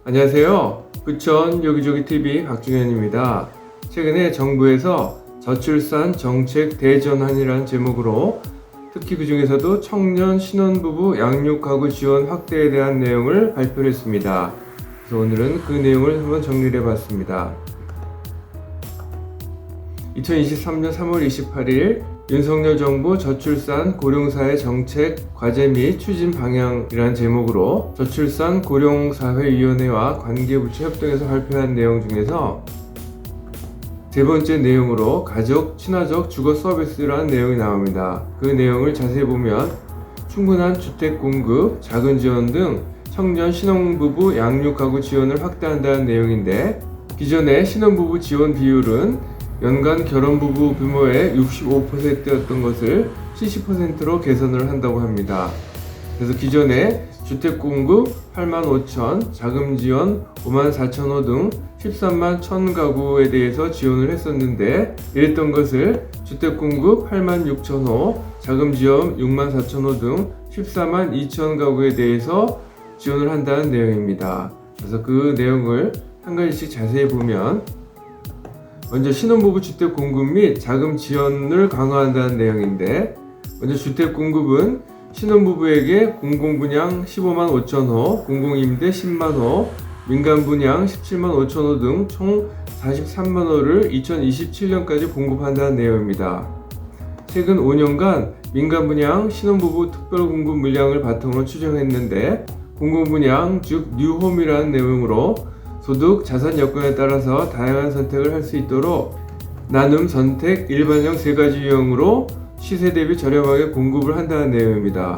안녕하세요. 부천 여기저기TV 박중현입니다. 최근에 정부에서 저출산 정책 대전환이라는 제목으로 특히 그 중에서도 청년 신혼부부 양육가구 지원 확대에 대한 내용을 발표를 했습니다. 그래서 오늘은 그 내용을 한번 정리를 해봤습니다. 2023년 3월 28일 윤석열 정부 저출산 고령사회 정책 과제 및 추진 방향이라는 제목으로 저출산 고령사회위원회와 관계부처 협동해서 발표한 내용 중에서 세 번째 내용으로 가족 친화적 주거 서비스라는 내용이 나옵니다. 그 내용을 자세히 보면 충분한 주택 공급, 자금 지원 등 청년 신혼부부 양육가구 지원을 확대한다는 내용인데, 기존의 신혼부부 지원 비율은 연간 결혼부부 규모의 65%였던 것을 70%로 개선을 한다고 합니다. 그래서 기존에 주택공급 8만 5천, 자금지원 5만 4천 호 등 13만 1천 가구에 대해서 지원을 했었는데, 이랬던 것을 주택공급 8만 6천 호, 자금지원 6만 4천 호 등 14만 2천 가구에 대해서 지원을 한다는 내용입니다. 그래서 그 내용을 한 가지씩 자세히 보면, 먼저 신혼부부 주택 공급 및 자금 지원을 강화한다는 내용인데, 먼저 주택 공급은 신혼부부에게 공공분양 15만 5천 호, 공공임대 10만 호, 민간분양 17만 5천 호 등 총 43만 호를 2027년까지 공급한다는 내용입니다. 최근 5년간 민간분양 신혼부부 특별공급 물량을 바탕으로 추정했는데, 공공분양 즉 뉴홈이라는 내용으로 소득, 자산 여건에 따라서 다양한 선택을 할 수 있도록 나눔, 선택, 일반형 세 가지 유형으로 시세 대비 저렴하게 공급을 한다는 내용입니다.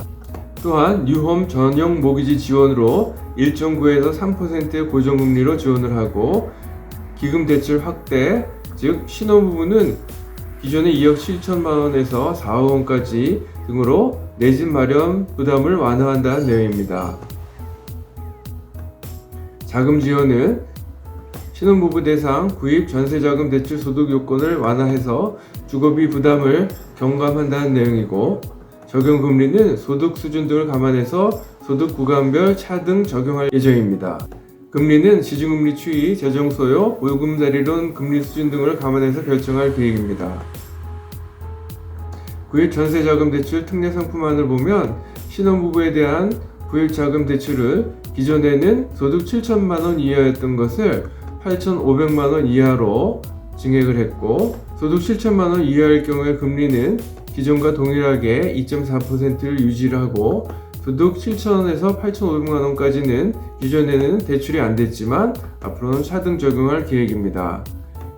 또한 뉴홈 전용 모기지 지원으로 1.9에서 3%의 고정금리로 지원을 하고, 기금 대출 확대, 즉 신혼부부는 기존의 2억 7천만 원에서 4억 원까지 등으로 내 집 마련 부담을 완화한다는 내용입니다. 자금 지원은 신혼부부 대상 구입 전세자금 대출 소득 요건을 완화해서 주거비 부담을 경감한다는 내용이고, 적용 금리는 소득 수준 등을 감안해서 소득 구간별 차등 적용할 예정입니다. 금리는 시중금리 추이, 재정 소요, 보금자리론 금리 수준 등을 감안해서 결정할 계획입니다. 구입 전세자금 대출 특례 상품안을 보면 신혼부부에 대한 구입자금 대출을 기존에는 소득 7천만 원 이하였던 것을 8,500만 원 이하로 증액을 했고, 소득 7천만 원 이하일 경우에 금리는 기존과 동일하게 2.4%를 유지를 하고, 소득 7천원에서 8,500만 원까지는 기존에는 대출이 안 됐지만 앞으로는 차등 적용할 계획입니다.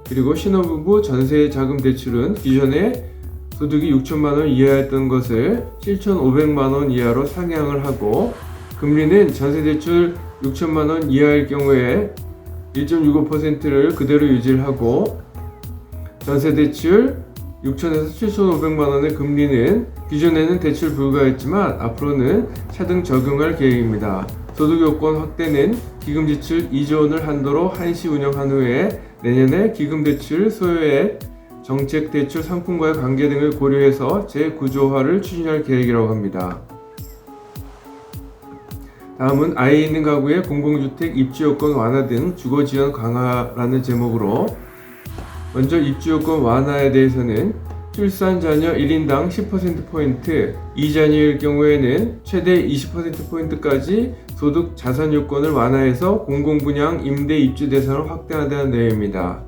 그리고 신혼부부 전세자금 대출은 기존에 소득이 6천만 원 이하였던 것을 7,500만 원 이하로 상향을 하고, 금리는 전세대출 6천만 원 이하일 경우에 1.65%를 그대로 유지를 하고, 전세대출 6천에서 7,500만 원의 금리는 기존에는 대출 불가했지만 앞으로는 차등 적용할 계획입니다. 소득 요건 확대는 기금 지출 2조 원을 한도로 한시 운영한 후에 내년에 기금 대출 소요액, 정책 대출 상품과의 관계 등을 고려해서 재구조화를 추진할 계획이라고 합니다. 다음은 아이 있는 가구의 공공주택 입주요건 완화 등 주거지원 강화라는 제목으로, 먼저 입주요건 완화에 대해서는 출산자녀 1인당 10%포인트, 2자녀일 경우에는 최대 20%포인트까지 소득 자산 요건을 완화해서 공공분양 임대 입주 대상을 확대한다는 내용입니다.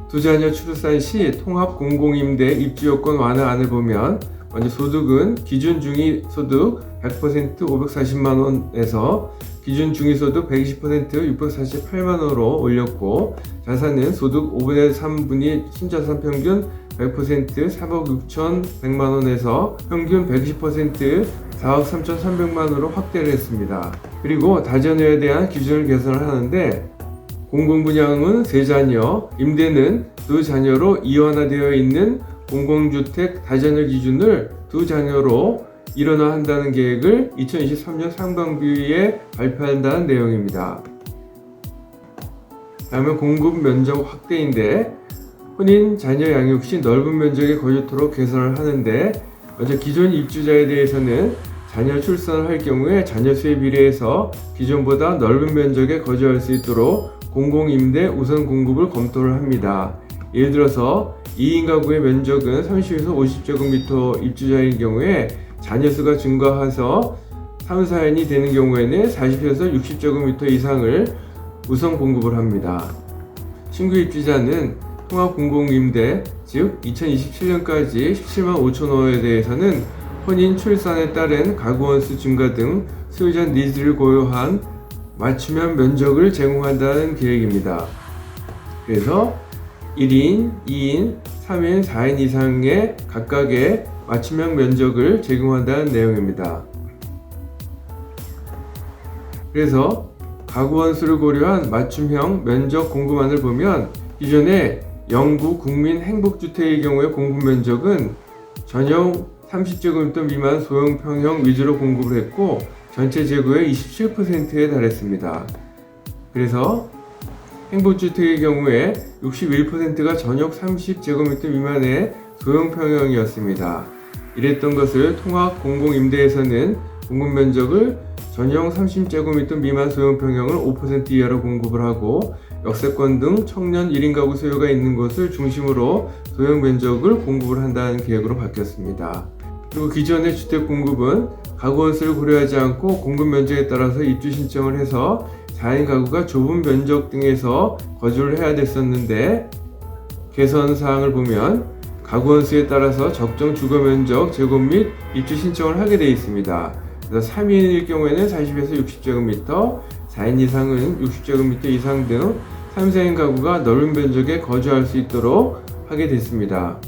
2자녀 출산 시 통합 공공임대 입주요건 완화안을 보면, 먼저 소득은 기준 중위소득 100% 540만 원에서 기준 중위소득 120% 648만 원으로 올렸고, 자산은 소득 5분의 3분이 신자산 평균 100% 3억 6,100만 원에서 평균 120% 4억 3,300만 원으로 확대를 했습니다. 그리고 다자녀에 대한 기준을 개선을 하는데, 공공분양은 3자녀, 임대는 2자녀로 이원화되어 있는 공공주택 다자녀 기준을 2자녀로 일원화한다는 계획을 2023년 상반기에 발표한다는 내용입니다. 다음은 공급 면적 확대인데, 혼인 자녀 양육 시 넓은 면적의 거주토록 개선을 하는데, 먼저 기존 입주자에 대해서는 자녀 출산을 할 경우에 자녀 수에 비례해서 기존보다 넓은 면적에 거주할 수 있도록 공공임대 우선 공급을 검토를 합니다. 예를 들어서 2인 가구의 면적은 30에서 50제곱미터 입주자인 경우에 자녀 수가 증가해서 3, 4인이 되는 경우에는 40에서 60제곱미터 이상을 우선 공급을 합니다. 신규 입주자는 통합공공임대, 즉 2027년까지 17만 5천 호에 대해서는 혼인, 출산에 따른 가구 원수 증가 등 소유자 니즈를 고려한 맞춤형 면적을 제공한다는 계획입니다. 그래서 1인, 2인, 3인, 4인 이상의 각각의 맞춤형 면적을 제공한다는 내용입니다. 그래서 가구 원수를 고려한 맞춤형 면적 공급안을 보면 기존의 영구 국민 행복주택의 경우에 공급 면적은 전용 30제곱미터 미만 소형평형 위주로 공급을 했고 전체 재고의 27%에 달했습니다. 그래서 행복주택의 경우에 61%가 전용 30제곱미터 미만의 소형평형이었습니다. 이랬던 것을 통합공공임대에서는 공급 면적을 전용 30제곱미터 미만 소형평형을 5% 이하로 공급을 하고 역세권 등 청년 1인 가구 소유가 있는 곳을 중심으로 소형 면적을 공급을 한다는 계획으로 바뀌었습니다. 그리고 기존의 주택 공급은 가구 원수를 고려하지 않고 공급 면적에 따라서 입주 신청을 해서 4인 가구가 좁은 면적 등에서 거주를 해야 됐었는데 개선 사항을 보면 가구 원수에 따라서 적정 주거 면적 제곱 및 입주 신청을 하게 되어 있습니다. 그래서 3인일 경우에는 40에서 60제곱미터, 4인 이상은 60제곱미터 이상 등 3, 4인 가구가 넓은 면적에 거주할 수 있도록 하게 됐습니다.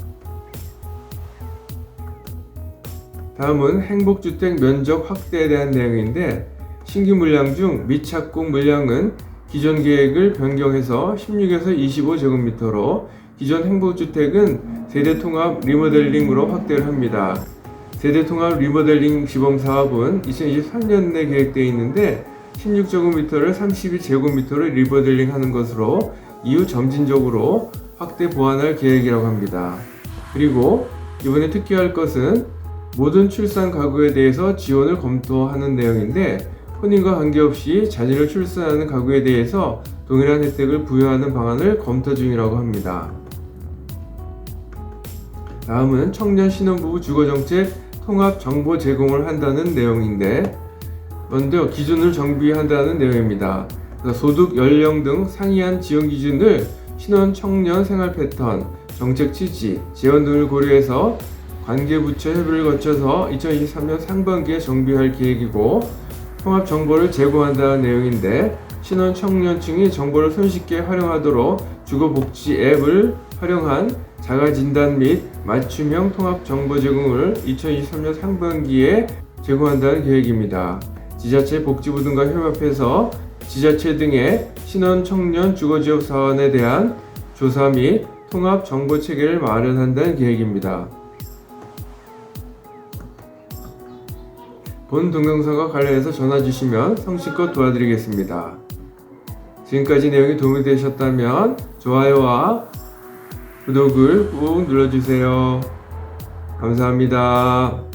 다음은 행복주택 면적 확대에 대한 내용인데 신규 물량 중 미착공 물량은 기존 계획을 변경해서 16에서 25제곱미터로 기존 행복주택은 세대통합 리모델링으로 확대를 합니다. 세대통합 리모델링 시범사업은 2023년에 계획되어 있는데 16제곱미터를 32제곱미터로 리모델링하는 것으로 이후 점진적으로 확대 보완할 계획이라고 합니다. 그리고 이번에 특히할 것은 모든 출산 가구에 대해서 지원을 검토하는 내용인데 혼인과 관계없이 자녀를 출산하는 가구에 대해서 동일한 혜택을 부여하는 방안을 검토 중이라고 합니다. 다음은 청년 신혼부부 주거정책 통합 정보 제공을 한다는 내용인데 먼저 기준을 정비한다는 내용입니다. 소득, 연령 등 상이한 지원 기준을 신혼 청년 생활 패턴, 정책 취지, 재원 등을 고려해서 관계부처 협의를 거쳐서 2023년 상반기에 정비할 계획이고 통합 정보를 제공한다는 내용인데 신혼 청년층이 정보를 손쉽게 활용하도록 주거복지 앱을 활용한 자가진단 및 맞춤형 통합 정보 제공을 2023년 상반기에 제공한다는 계획입니다. 지자체 복지부 등과 협업해서 지자체 등의 신혼 청년 주거지역 사원에 대한 조사 및 통합 정보 체계를 마련한다는 계획입니다. 본 동영상과 관련해서 전화 주시면 성실껏 도와드리겠습니다. 지금까지 내용이 도움이 되셨다면 좋아요와 구독을 꾹 눌러주세요. 감사합니다.